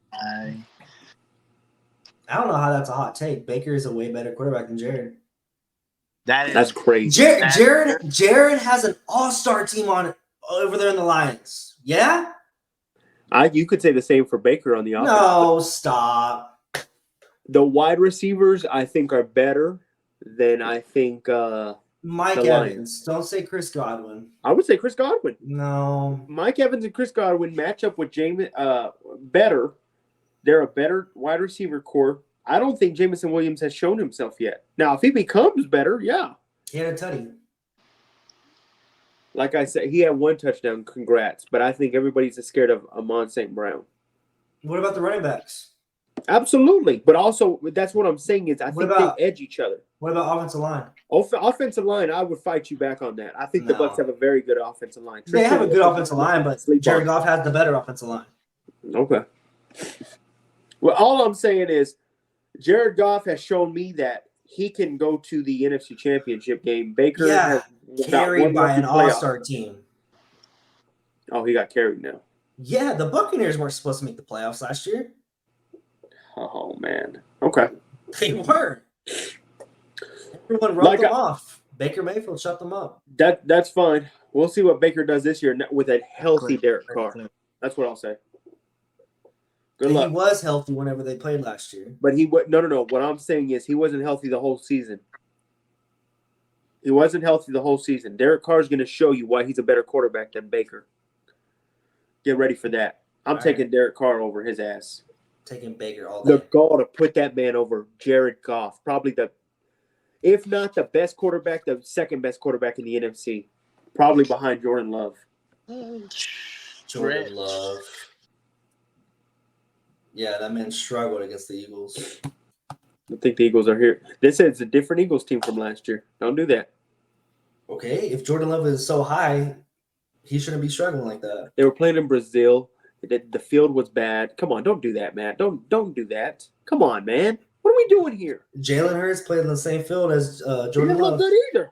I don't know how that's a hot take. Baker is a way better quarterback than Jared. That's crazy. Jared has an all-star team on over there in the Lions. Yeah? You could say the same for Baker on the offense. No, stop. The wide receivers, I think, are better than I think Mike the Evans. Lions. Don't say Chris Godwin. I would say Chris Godwin. No. Mike Evans and Chris Godwin match up with James better. They're a better wide receiver core. I don't think Jameson Williams has shown himself yet. Now, if he becomes better, yeah. He had a tutty. Like I said, he had one touchdown. Congrats. But I think everybody's scared of Amon St. Brown. What about the running backs? Absolutely. But also, that's what I'm saying is I think they edge each other. What about offensive line? Offensive line, I would fight you back on that. I think the Bucs have a very good offensive line. They have a good offensive line, but Jared Goff has the better offensive line. Okay. Well, all I'm saying is Jared Goff has shown me that he can go to the NFC Championship game. Baker has carried by an all-star team. Oh, he got carried now. Yeah, the Buccaneers weren't supposed to make the playoffs last year. Oh, man. Okay. They weren't. Everyone wrote them off. Baker Mayfield shut them up. That's fine. We'll see what Baker does this year with a healthy Derek Carr. That's what I'll say. Good luck. He was healthy whenever they played last year. But no. What I'm saying is he wasn't healthy the whole season. He wasn't healthy the whole season. Derek Carr is going to show you why he's a better quarterback than Baker. Get ready for that. I'm taking Derek Carr over his ass. Taking Baker all day. The goal to put that man over Jared Goff, probably if not the best quarterback, the second best quarterback in the NFC, probably behind Jordan Love. Jordan Love. Yeah, that man struggled against the Eagles. I think the Eagles are here. This is a different Eagles team from last year. Don't do that. Okay, if Jordan Love is so high, he shouldn't be struggling like that. They were playing in Brazil. The field was bad. Come on, don't do that, Matt. Don't do that. Come on, man. What are we doing here? Jalen Hurts played in the same field as Jordan Love. He didn't look good either.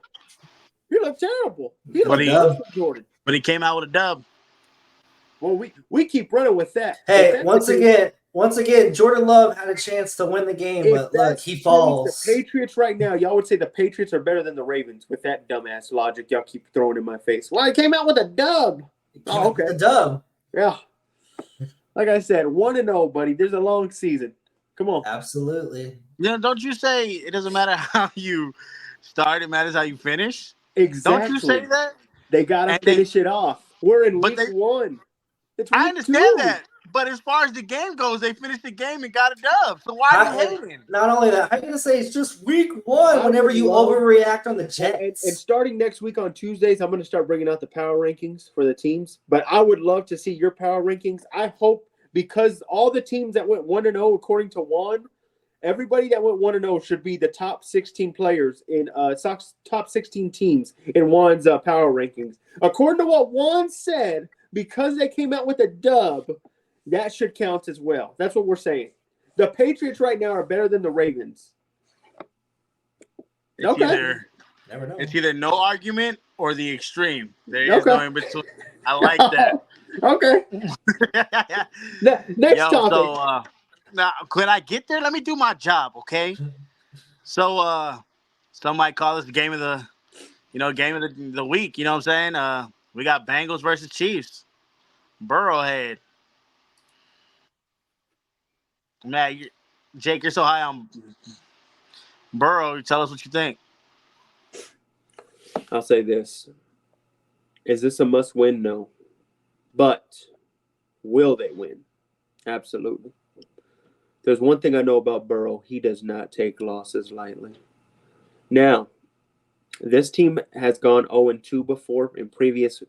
He looked terrible. He looked good for Jordan. But he came out with a dub. Well, we keep running with that. Hey, once again, Jordan Love had a chance to win the game, but look, he falls. The Patriots right now, y'all would say the Patriots are better than the Ravens with that dumbass logic y'all keep throwing in my face. Well, he came out with a dub. Oh, okay. A dub. Yeah. Like I said, 1-0, buddy. There's a long season. Come on. Absolutely. Don't you say it doesn't matter how you start, it matters how you finish? Exactly. Don't you say that? They got to finish it off. We're in week 1. It's week I understand 2. that. But as far as the game goes, they finished the game and got a dub. So why are you hating? Not only that, how are you going to say it's just week 1 whenever you overreact on the Jets? And starting next week on Tuesdays, I'm going to start bringing out the power rankings for the teams. But I would love to see your power rankings. I hope because all the teams that went 1-0 according to Juan, everybody that went 1-0 should be the top 16 players in top 16 teams in Juan's power rankings. According to what Juan said, because they came out with a dub, that should count as well. That's what we're saying. The Patriots right now are better than the Ravens. Never know. It's either no argument or the extreme. There is no in between. I like that. Okay. Next topic. So, now, could I get there? Let me do my job, okay? So, some might call this the game of the week. You know what I'm saying? We got Bengals versus Chiefs. Burrowhead. Man, Jake, you're so high on Burrow. Tell us what you think. I'll say this. Is this a must-win? No. But will they win? Absolutely. There's one thing I know about Burrow. He does not take losses lightly. Now, This team has gone 0-2 before in previous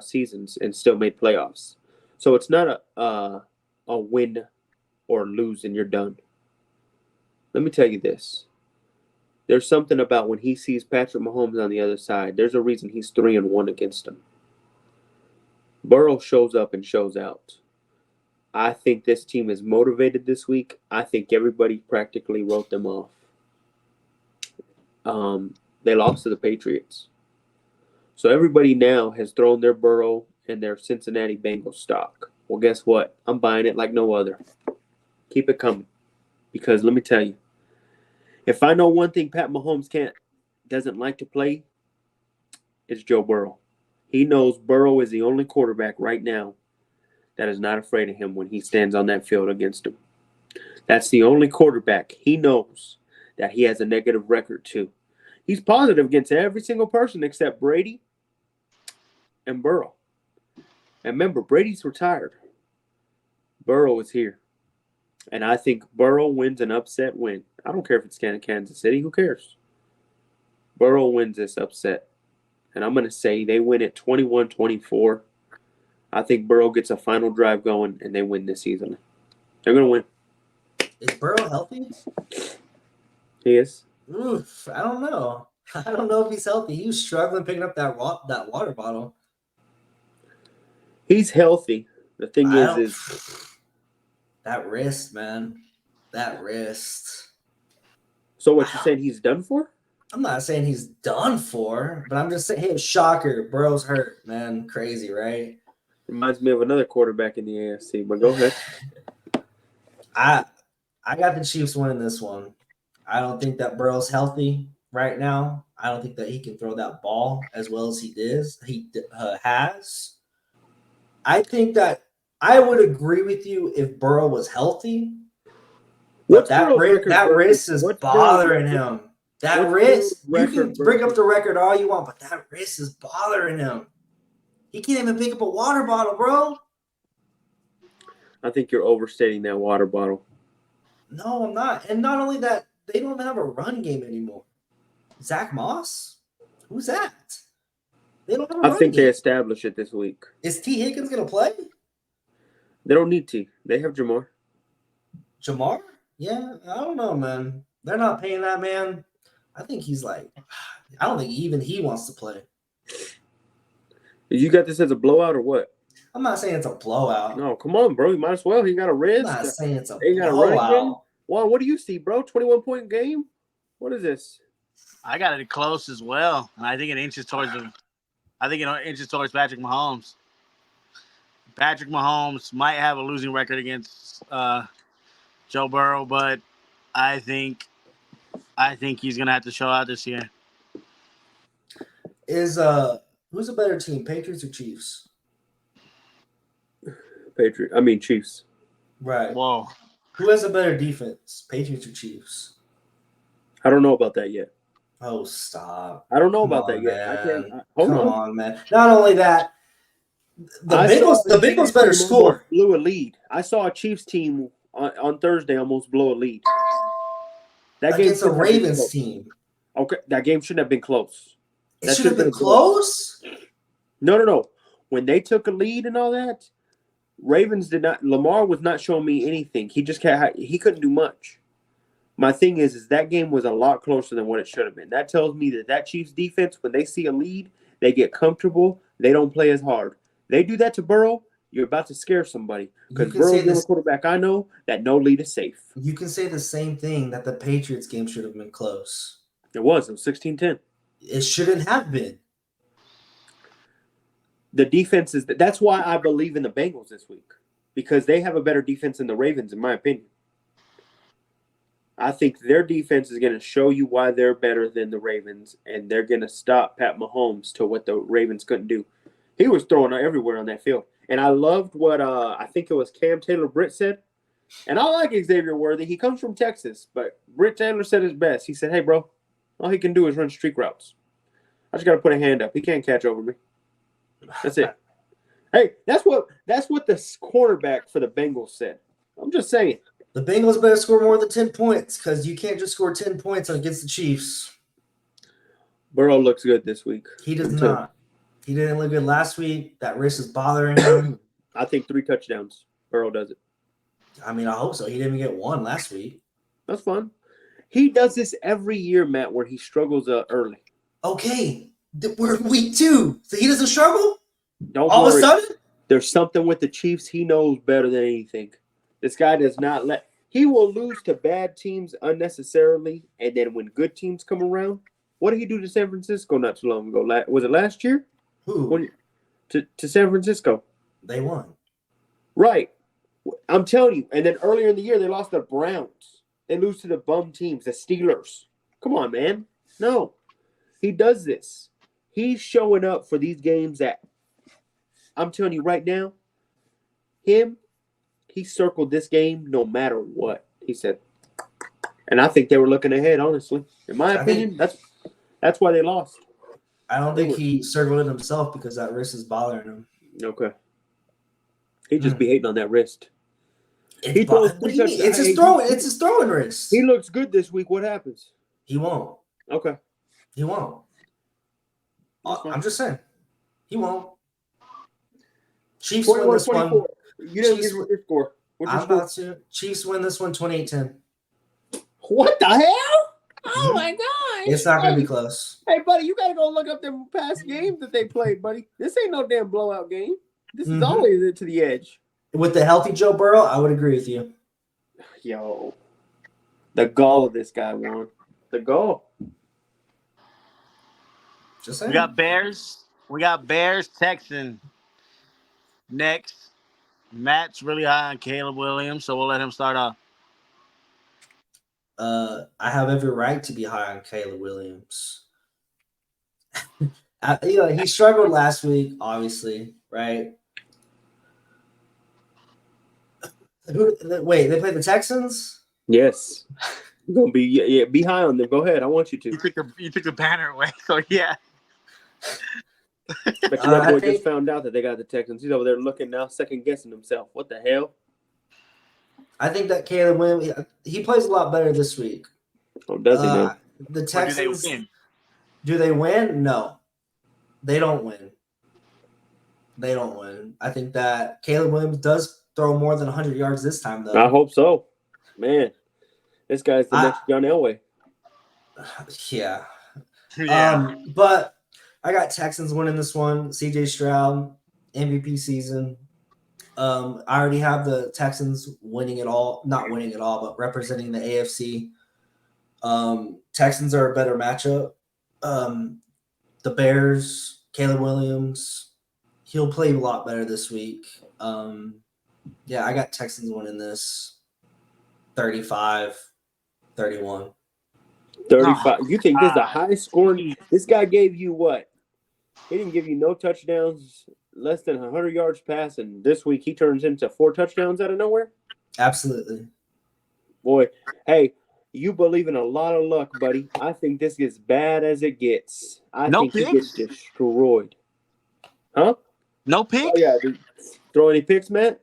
seasons and still made playoffs. So it's not a win or lose and you're done. Let me tell you this. There's something about when he sees Patrick Mahomes on the other side. There's a reason he's 3-1 against him. Burrow shows up and shows out. I think this team is motivated this week. I think everybody practically wrote them off. They lost to the Patriots. So everybody now has thrown their Burrow and their Cincinnati Bengals stock. Well, guess what? I'm buying it like no other. Keep it coming. Because let me tell you, if I know one thing Pat Mahomes doesn't like to play, it's Joe Burrow. He knows Burrow is the only quarterback right now that is not afraid of him when he stands on that field against him. That's the only quarterback he knows that he has a negative record to. He's positive against every single person except Brady and Burrow. And remember, Brady's retired. Burrow is here. And I think Burrow wins an upset win. I don't care if it's Kansas City. Who cares? Burrow wins this upset. And I'm going to say they win it 21-24. I think Burrow gets a final drive going, and they win this easily. They're going to win. Is Burrow healthy? He is. Oof, I don't know. I don't know if he's healthy. He was struggling picking up that water bottle. He's healthy. The thing is that wrist, man. That wrist. So what, you're saying he's done for? I'm not saying he's done for, but I'm just saying, hey, shocker, Burrow's hurt, man. Crazy, right? Reminds me of another quarterback in the AFC, but go ahead. I got the Chiefs winning this one. I don't think that Burrow's healthy right now. I don't think that he can throw that ball as well as he has. I think that I would agree with you if Burrow was healthy. But that wrist is bothering him. That wrist, you can bring up the record all you want, but that wrist is bothering him. He can't even pick up a water bottle, bro. I think you're overstating that water bottle. No, I'm not. And not only that, they don't even have a run game anymore. Zach Moss? Who's that? They don't have a run game. They established it this week. Is T. Higgins going to play? They don't need T. They have Jamar. Jamar? Yeah, I don't know, man. They're not paying that man. I think he's like, I don't think even he wants to play. You got this as a blowout or what? I'm not saying it's a blowout. No, come on, bro. You might as well. He got a wrist. I'm not saying it's a blowout. Wow, what do you see, bro? 21-point game? What is this? I got it close as well, and I think it inches towards Patrick Mahomes. Patrick Mahomes might have a losing record against Joe Burrow, but I think he's gonna have to show out this year. Who's a better team, Patriots or Chiefs? Chiefs. Right. Whoa. Who has a better defense, Patriots or Chiefs? I don't know about that yet. Oh, stop. I don't know about that yet. Come on, man. Not only that, the Bengals better score. Blew a lead. I saw a Chiefs team on Thursday almost blow a lead. That against a Ravens team. Okay, that game shouldn't have been close. It should have been close? No. When they took a lead and all that, Ravens did not. Lamar was not showing me anything. He couldn't do much. My thing is that game was a lot closer than what it should have been. That tells me that Chiefs defense, when they see a lead, they get comfortable. They don't play as hard. They do that to Burrow, you're about to scare somebody. Because Burrow's the only quarterback I know that no lead is safe. You can say the same thing that the Patriots game should have been close. It was 16-10. It shouldn't have been. The defense is that's why I believe in the Bengals this week, because they have a better defense than the Ravens, in my opinion. I think their defense is going to show you why they're better than the Ravens, and they're going to stop Pat Mahomes to what the Ravens couldn't do. He was throwing everywhere on that field. And I loved what I think it was Cam Taylor-Britt said. And I like Xavier Worthy. He comes from Texas, but Britt Taylor said his best. He said, hey, bro, all he can do is run streak routes. I just got to put a hand up. He can't catch over me. That's it. Hey, that's what the quarterback for the Bengals said. I'm just saying. The Bengals better score more than 10 points because you can't just score 10 points against the Chiefs. Burrow looks good this week. He does not. He didn't look good last week. That wrist is bothering him. I think 3 touchdowns. Burrow does it. I mean, I hope so. He didn't even get one last week. That's fun. He does this every year, Matt, where he struggles early. Okay, we're week 2, so he doesn't struggle. Don't All of worry. a sudden, There's something with the Chiefs. He knows better than anything. This guy does not let. He will lose to bad teams unnecessarily, and then when good teams come around, what did he do to San Francisco not too long ago? Was it last year? who To San Francisco. they won? Right. I'm telling you. And then earlier in the year, they lost to the Browns. They lose to the bum teams, the Steelers. Come on, man. No. He does this. He's showing up for these games that I'm telling you right now, he circled this game no matter what. He said. And I think they were looking ahead, honestly. In my opinion, that's why they lost. I don't think he circled it himself because that wrist is bothering him. Okay. He just be hating on that wrist. What do you mean? It's his throwing wrist. He looks good this week. What happens? He won't. Okay. He won't. I'm just saying. He won't. Chiefs win this one. 21-24. You didn't give me your score. What's your I'm score? about to. Chiefs win this one 28-10. What the hell? Oh my God. It's not going to be close. Hey, buddy, you got to go look up the past games that they played, buddy. This ain't no damn blowout game. This is always it to the edge. With the healthy Joe Burrow, I would agree with you. Yo. The gall of this guy, Juan. The gall. Just saying. We got Bears, Texans next. Matt's really high on Caleb Williams, so we'll let him start off. I have every right to be high on Caleb Williams. He struggled last week, obviously, right? Wait, they played the Texans? Yes. You're gonna be be high on them. Go ahead. I want you to. You took the banner away, so yeah. But that boy just found out that they got the Texans. He's over there looking now, second guessing himself. What the hell? I think that Caleb Williams, he plays a lot better this week. Oh, does he now? The Texans, do they win? Do they win? No. They don't win. They don't win. I think that Caleb Williams does throw more than 100 yards this time, though. I hope so. Man, this guy's the next John Elway. Yeah. Yeah. But I got Texans winning this one. CJ Stroud, MVP season. I already have the Texans winning it all. Not winning it all, but representing the AFC. Texans are a better matchup. The Bears, Caleb Williams, he'll play a lot better this week. Yeah, I got Texans winning this 35-31. 35. You think this is the highest scoring? This guy gave you what? He didn't give you no touchdowns, less than 100 yards passing. This week he turns into 4 touchdowns out of nowhere? Absolutely. Boy, hey, you believe in a lot of luck, buddy. I think this gets bad as it gets. I think he gets destroyed. Huh? No picks? Oh, yeah. Dude. Throw any picks, Matt?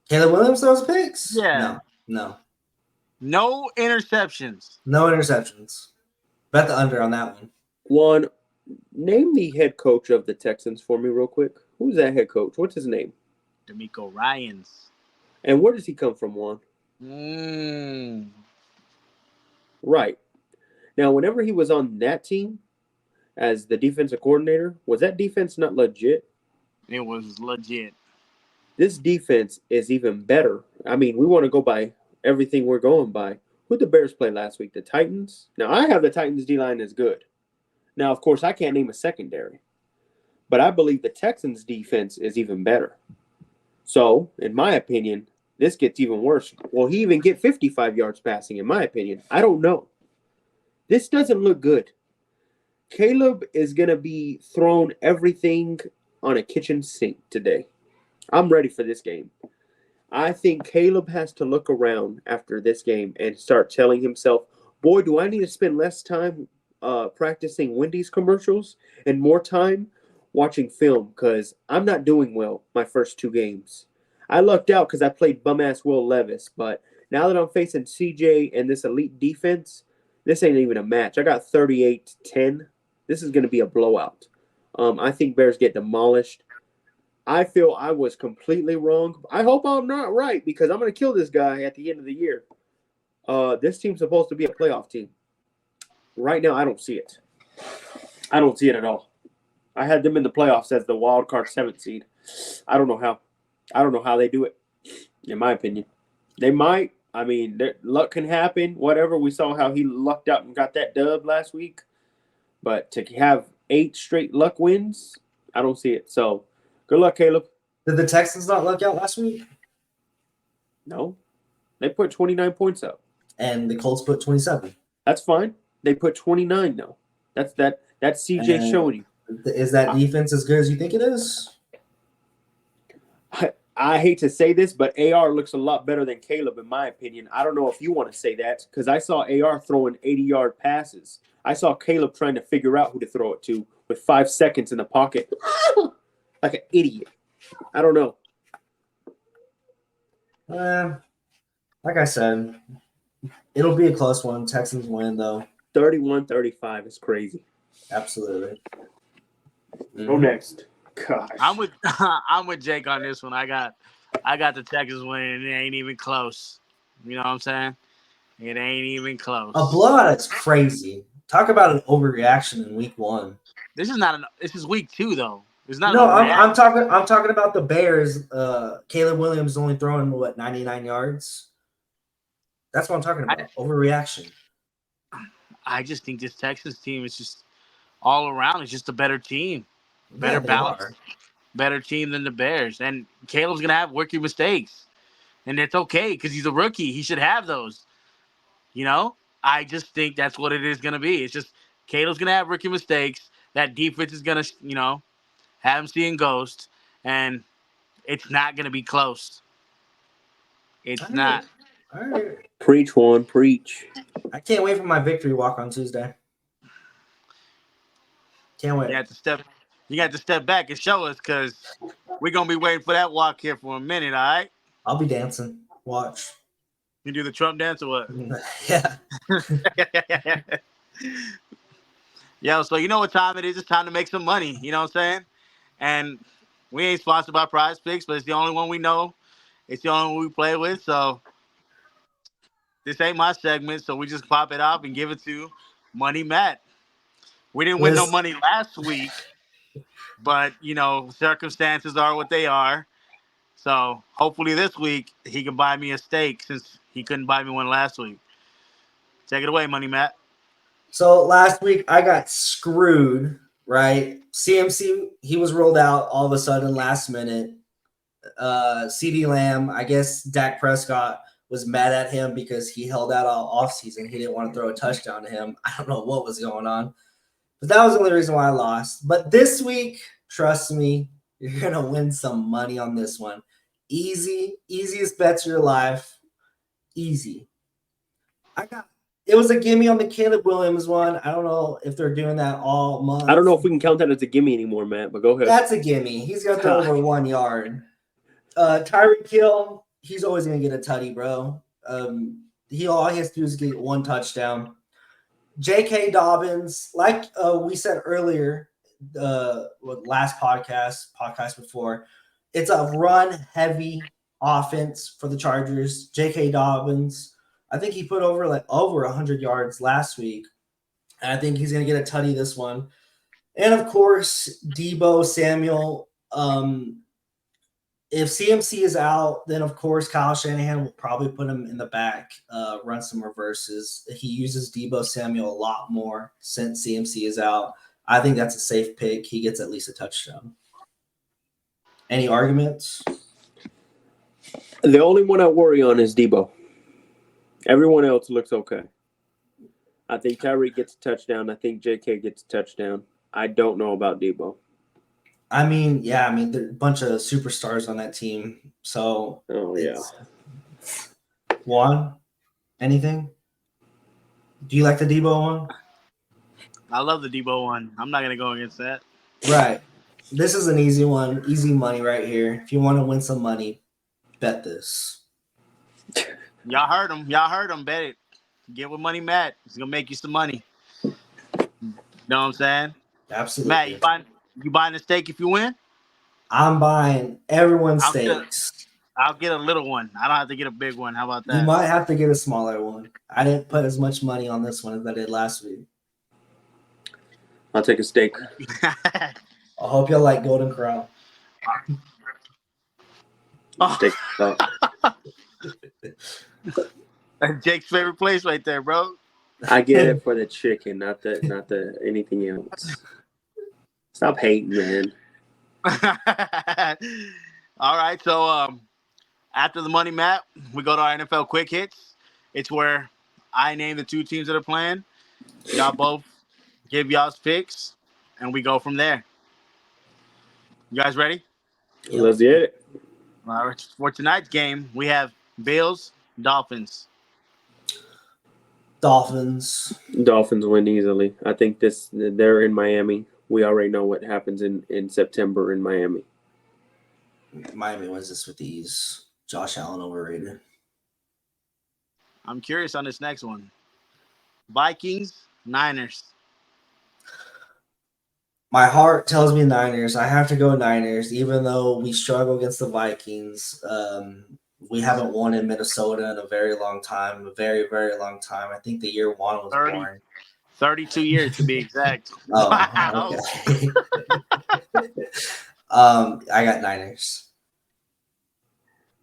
Caleb Williams throws picks? Yeah. No. No interceptions. No interceptions. Bet the under on that one. Juan, name the head coach of the Texans for me real quick. Who's that head coach? What's his name? D'Amico Ryans. And where does he come from, Juan? Right. Now, whenever he was on that team as the defensive coordinator, was that defense not legit? It was legit. This defense is even better. I mean, we want to go by everything we're going by. Who'd the Bears play last week? The Titans? Now, I have the Titans D-line as good. Now, of course, I can't name a secondary. But I believe the Texans defense is even better. So, in my opinion, this gets even worse. Will he even get 55 yards passing, in my opinion? I don't know. This doesn't look good. Caleb is going to be thrown everything on a kitchen sink today. I'm ready for this game. I think Caleb has to look around after this game and start telling himself, boy, do I need to spend less time practicing Wendy's commercials and more time watching film because I'm not doing well my first 2 games. I lucked out because I played bum-ass Will Levis, but now that I'm facing CJ and this elite defense, this ain't even a match. I got 38-10 This is going to be a blowout. I think Bears get demolished. I feel I was completely wrong. I hope I'm not right because I'm going to kill this guy at the end of the year. This team's supposed to be a playoff team. Right now, I don't see it. I don't see it at all. I had them in the playoffs as the wild card 7th seed. I don't know how. I don't know how they do it, in my opinion. They might. I mean, luck can happen, whatever. We saw how he lucked out and got that dub last week. But to have 8 straight luck wins, I don't see it. So, good luck, Caleb. Did the Texans not luck out last week? No. They put 29 points up. And the Colts put 27. That's fine. They put 29, though. That's CJ And showing you. Is that defense as good as you think it is? I hate to say this, but AR looks a lot better than Caleb, in my opinion. I don't know if you want to say that because I saw AR throwing 80-yard passes. I saw Caleb trying to figure out who to throw it to with 5 seconds in the pocket. Like an idiot. I don't know. Like I said, it'll be a close one. Texans win, though. 31-35 is crazy. Absolutely. Go next. Gosh. I'm with Jake on this one. I got the Texans winning. It ain't even close. You know what I'm saying? It ain't even close. A blowout is crazy. Talk about an overreaction in week 1. This is week 2 though. It's not. No, I'm talking about the Bears. Caleb Williams only throwing 99 yards. That's what I'm talking about. Overreaction. I just think this Texans team is just all around. It's just a better team, better balance, better team than the Bears. And Caleb's gonna have rookie mistakes, and it's okay because he's a rookie. He should have those. You know, I just think that's what it is gonna be. It's just Caleb's gonna have rookie mistakes. That defense is gonna, have him seeing ghosts, and it's not gonna be close. It's not. All right. Preach, Juan. Preach. I can't wait for my victory walk on Tuesday. Can't wait. You got to step back and show us because we're gonna be waiting for that walk here for a minute. All right. I'll be dancing. Watch. You do the Trump dance or what? Yeah. Yo, so you know what time it is? It's time to make some money. You know what I'm saying? And we ain't sponsored by Prize Picks, but it's the only one we know. It's the only one we play with. So this ain't my segment, so we just pop it up and give it to Money Matt. We didn't win no money last week, but circumstances are what they are. So hopefully this week he can buy me a steak since he couldn't buy me one last week. Take it away, Money Matt. So last week I got screwed, right? CMC, he was rolled out all of a sudden last minute. CeeDee Lamb, I guess Dak Prescott was mad at him because he held out all offseason. He didn't want to throw a touchdown to him. I don't know what was going on. But that was the only reason why I lost. But this week, trust me, you're going to win some money on this one. Easiest bets of your life. Easy. It was a gimme on the Caleb Williams one. I don't know if they're doing that all month. I don't know if we can count that as a gimme anymore, Matt, but go ahead. That's a gimme. He's going to throw over 1 yard. Tyreek Hill, he's always going to get a tutty, bro. All he has to do is get 1 touchdown. J.K. Dobbins, like we said earlier, last podcast before, it's a run-heavy offense for the Chargers. J.K. Dobbins, I think he put over 100 yards last week, and I think he's going to get a tutty this one. And, of course, Deebo Samuel. If CMC is out, then, of course, Kyle Shanahan will probably put him in the back, run some reverses. He uses Deebo Samuel a lot more since CMC is out. I think that's a safe pick. He gets at least a touchdown. Any arguments? The only one I worry on is Deebo. Everyone else looks okay. I think Tyreek gets a touchdown. I think JK gets a touchdown. I don't know about Deebo. I mean, there are a bunch of superstars on that team. So, Juan, anything? Do you like the Deebo one? I love the Deebo one. I'm not going to go against that. Right. This is an easy one. Easy money right here. If you want to win some money, bet this. Y'all heard him. Bet it. Get with Money Matt. It's going to make you some money. know what I'm saying? Absolutely. Matt, you buying a steak if you win? I'm buying everyone's I'll get a- steaks. I'll get a little one. I don't have to get a big one. How about You that? might have to get a smaller one. I didn't put as much money on this one as I did last week. I'll take a steak. I hope y'all like Golden Corral. Steak. That's Jake's favorite place right there, bro. I get it for the chicken, not the anything else. Stop hating, man. All right, so after the money map, we go to our NFL quick hits. It's where I name the two teams that are playing. Y'all both give y'all's picks, and we go from there. You guys ready? Yep. Let's get it. All right, for tonight's game, we have Bills, Dolphins. Dolphins. Dolphins win easily. I think they're in Miami. We already know what happens in September in Miami. Miami wins this with ease. Josh Allen overrated. I'm curious on this next one. Vikings, Niners. My heart tells me Niners. I have to go Niners, even though we struggle against the Vikings. We haven't won in Minnesota in a very long time, a very, very long time. I think the year one was 30. boring. 32 years to be exact. Oh, Wow. okay. I got Niners.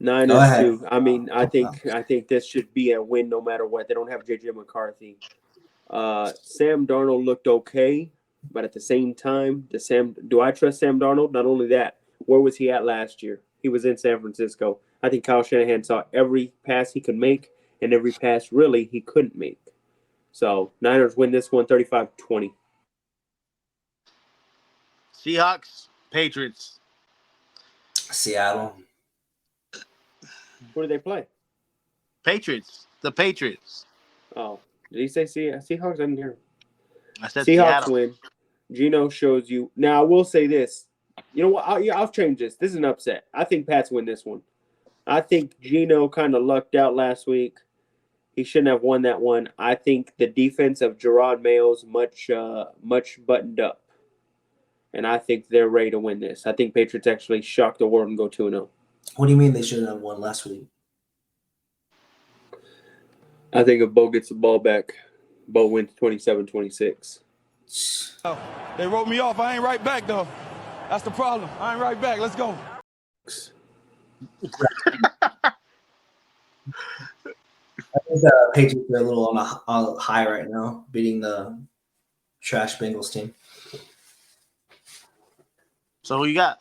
Go Niners ahead. too. I mean, I think this should be a win no matter what. They don't have JJ McCarthy. Sam Darnold looked okay, but at the same time, do I trust Sam Darnold? Not only that, where was he at last year? He was in San Francisco. I think Kyle Shanahan saw every pass he could make and every pass really he couldn't make. So Niners win this one 35-20. Seahawks, Patriots. Seattle. Who do they play? Patriots. The Patriots. Oh, did he say Seahawks? I didn't hear. I said Seahawks Seattle. win. Geno shows you. Now, I will say this. You know what? I'll change this. This is an upset. I think Pats win this one. I think Geno kind of lucked out last week. He shouldn't have won that one. I think the defense of Gerard Mayo's much buttoned up. And I think they're ready to win this. I think Patriots actually shock the world and go 2-0. What do you mean they shouldn't have won last week? I think if Bo gets the ball back, Bo wins 27-26. They wrote me off. I ain't right back, though. That's the problem. I ain't right back. Let's go. I think the Patriots are a little on a high right now, beating the trash Bengals team. So who you got?